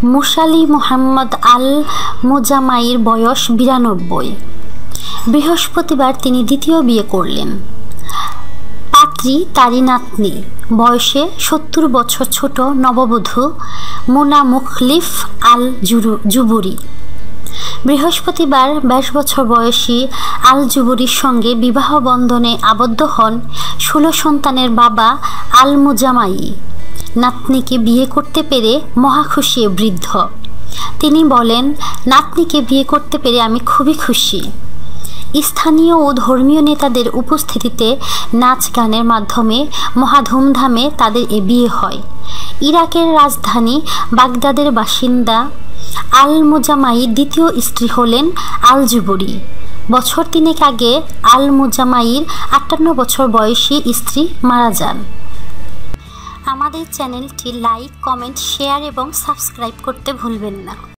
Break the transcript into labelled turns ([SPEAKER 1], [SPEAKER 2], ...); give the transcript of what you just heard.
[SPEAKER 1] মুসালি মুহাম্মদ আল মুজামাইর বয়স 92। বৃহস্পতিবার তিনি দ্বিতীয় বিয়ে করলেন। পাত্রী তারই নাতনি, বয়সে 70 বছর ছোট নববধূ মুনা মুখলিফ আল জুবুরি। বৃহস্পতিবার 22 বছর বয়সী আল জুবুরির সঙ্গে বিবাহ বন্ধনে আবদ্ধ হন 16 সন্তানের বাবা আল মুজামাই। নাতনিকে বিয়ে করতে পেরে মহা খুশি বৃদ্ধ। তিনি বলেন, নাতনিকে বিয়ে করতে পেরে আমি খুবই খুশি। স্থানীয় ও ধর্মীয় নেতাদের উপস্থিতিতে নাচ গানের মাধ্যমে মহা ধুমধামে তাদের এ বিয়ে হয়। ইরাকের রাজধানী বাগদাদের বাসিন্দা আল মুজামাইর দ্বিতীয় স্ত্রী হলেন আল জুবুরি। বছর 3 আগে আল মুজামাইর 58 বছর বয়সী স্ত্রী মারা যান। আমাদের চ্যানেলটি লাইক, কমেন্ট, শেয়ার এবং সাবস্ক্রাইব করতে ভুলবেন না।